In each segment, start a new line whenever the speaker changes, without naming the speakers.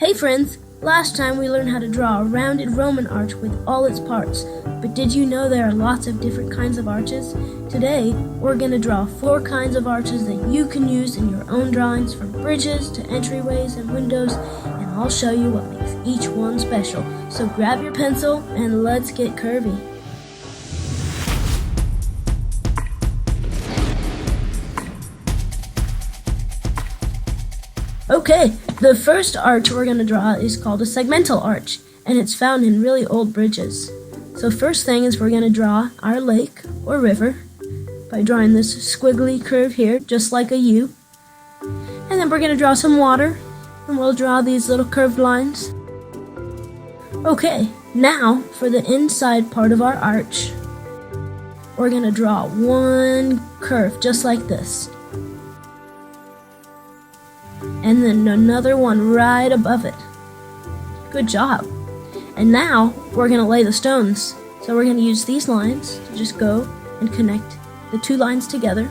Hey friends, last time we learned how to draw a rounded Roman arch with all its parts, but did you know there are lots of different kinds of arches? Today, we're going to draw 4 kinds of arches that you can use in your own drawings, from bridges to entryways and windows, and I'll show you what makes each one special. So grab your pencil and let's get curvy. Okay, the first arch we're going to draw is called a segmental arch, and it's found in really old bridges. So first thing is we're going to draw our lake or river by drawing this squiggly curve here, just like a U. And then we're going to draw some water, and we'll draw these little curved lines. Okay, now for the inside part of our arch, we're going to draw one curve just like this. And then another one right above it. Good job. And now we're going to lay the stones. So we're going to use these lines to just go and connect the 2 lines together.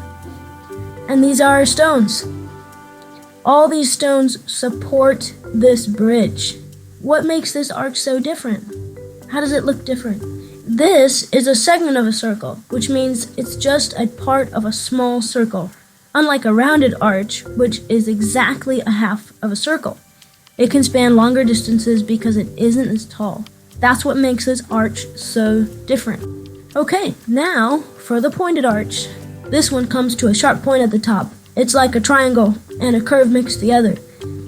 And these are our stones. All these stones support this bridge. What makes this arch so different? How does it look different? This is a segment of a circle, which means it's just a part of a small circle. Unlike a rounded arch, which is exactly a half of a circle. It can span longer distances because it isn't as tall. That's what makes this arch so different. Okay, now for the pointed arch. This one comes to a sharp point at the top. It's like a triangle and a curve mixed together.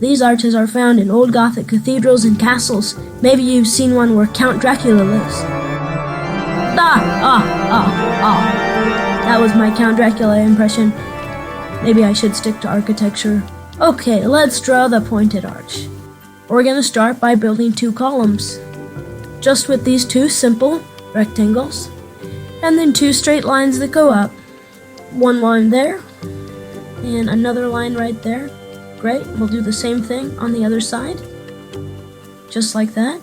These arches are found in old Gothic cathedrals and castles. Maybe you've seen one where Count Dracula lives. That was my Count Dracula impression. Maybe I should stick to architecture. Okay, let's draw the pointed arch. We're going to start by building 2 columns. Just with these 2 simple rectangles. And then 2 straight lines that go up. 1 line there. And another line right there. Great, we'll do the same thing on the other side. Just like that.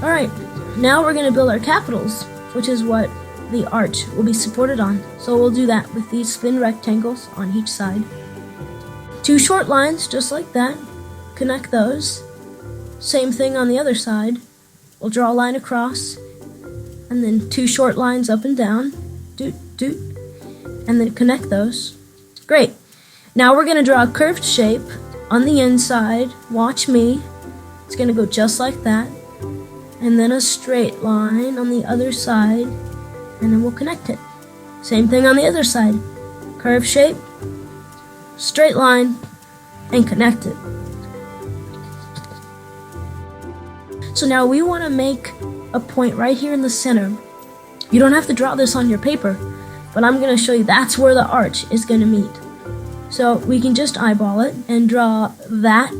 Alright, now we're going to build our capitals, which is what the arch will be supported on. So we'll do that with these thin rectangles on each side. 2 short lines, just like that. Connect those. Same thing on the other side. We'll draw a line across, and then 2 short lines up and down. Doot, doot. And then connect those. Great. Now we're going to draw a curved shape on the inside. Watch me. It's going to go just like that. And then a straight line on the other side. And then we'll connect it. Same thing on the other side. Curve shape, straight line, and connect it. So now we want to make a point right here in the center. You don't have to draw this on your paper, but I'm going to show you that's where the arch is going to meet. So we can just eyeball it and draw that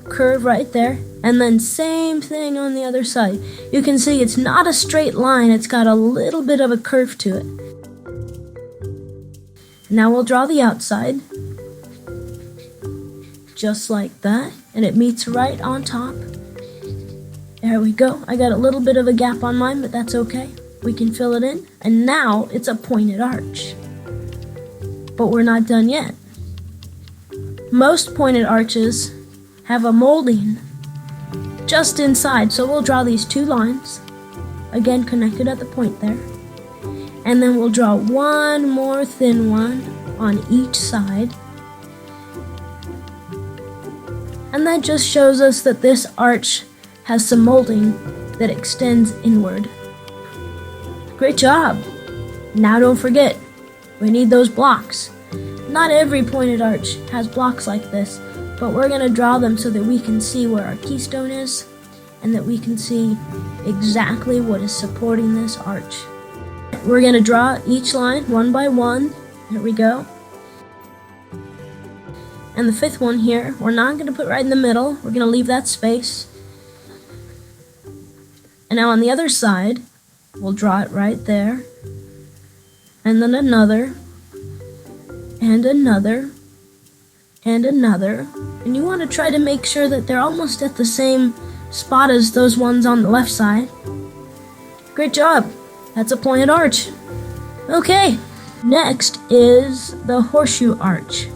curve right there. And then same thing on the other side. You can see it's not a straight line, it's got a little bit of a curve to it. Now we'll draw the outside. Just like that. And it meets right on top. There we go. I got a little bit of a gap on mine, but that's okay. We can fill it in. And now it's a pointed arch. But we're not done yet. Most pointed arches have a molding just inside, so we'll draw these 2 lines, again connected at the point there, and then we'll draw 1 more thin one on each side, and that just shows us that this arch has some molding that extends inward. Great job! Now don't forget, we need those blocks. Not every pointed arch has blocks like this, but we're going to draw them so that we can see where our keystone is and that we can see exactly what is supporting this arch. We're going to draw each line one by one. Here we go. And the 5th one here, we're not going to put right in the middle. We're going to leave that space. And now on the other side, we'll draw it right there. And then another. And another. And another. And you want to try to make sure that they're almost at the same spot as those ones on the left side. Great job! That's a pointed arch. Okay, next is the horseshoe arch.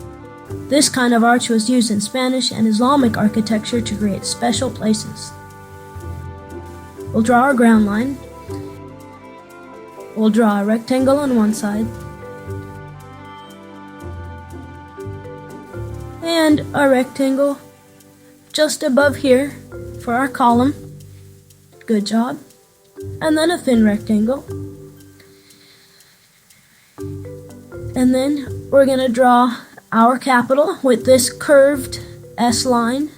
This kind of arch was used in Spanish and Islamic architecture to create special places. We'll draw our ground line. We'll draw a rectangle on one side and a rectangle just above here for our column. Good job. And then a thin rectangle. And then we're going to draw our capital with this curved S line.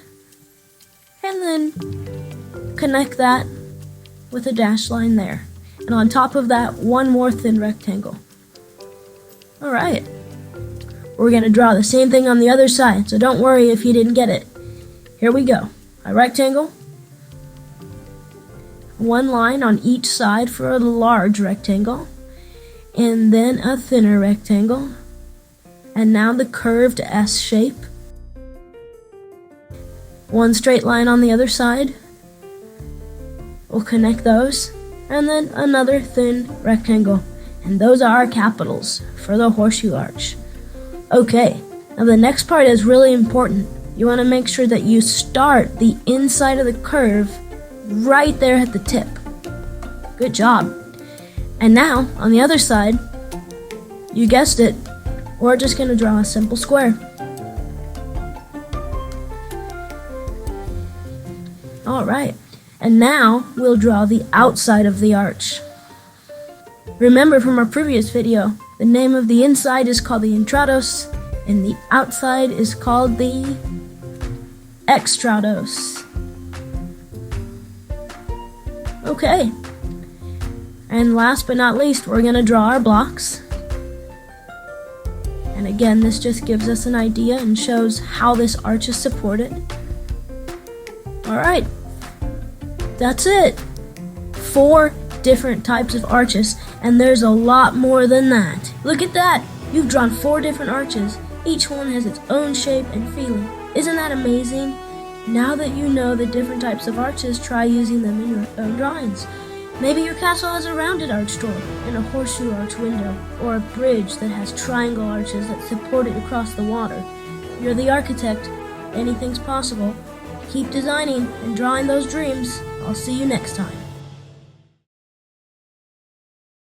And then connect that with a dash line there. And on top of that, one more thin rectangle. Alright. We're going to draw the same thing on the other side, so don't worry if you didn't get it. Here we go. A rectangle. One line on each side for a large rectangle. And then a thinner rectangle. And now the curved S shape. One straight line on the other side. We'll connect those. And then another thin rectangle. And those are our capitals for the horseshoe arch. Okay, now the next part is really important. You want to make sure that you start the inside of the curve right there at the tip. Good job. And now, on the other side, you guessed it, we're just going to draw a simple square. Alright, and now we'll draw the outside of the arch. Remember from our previous video, the name of the inside is called the intrados, and the outside is called the extrados. Okay, and last but not least, we're going to draw our blocks. And again, this just gives us an idea and shows how this arch is supported. Alright, that's it. 4 different types of arches, and there's a lot more than that. Look at that! You've drawn 4 different arches. Each one has its own shape and feeling. Isn't that amazing? Now that you know the different types of arches, try using them in your own drawings. Maybe your castle has a rounded arch door and a horseshoe arch window, or a bridge that has triangle arches that support it across the water. You're the architect. Anything's possible. Keep designing and drawing those dreams. I'll see you next time.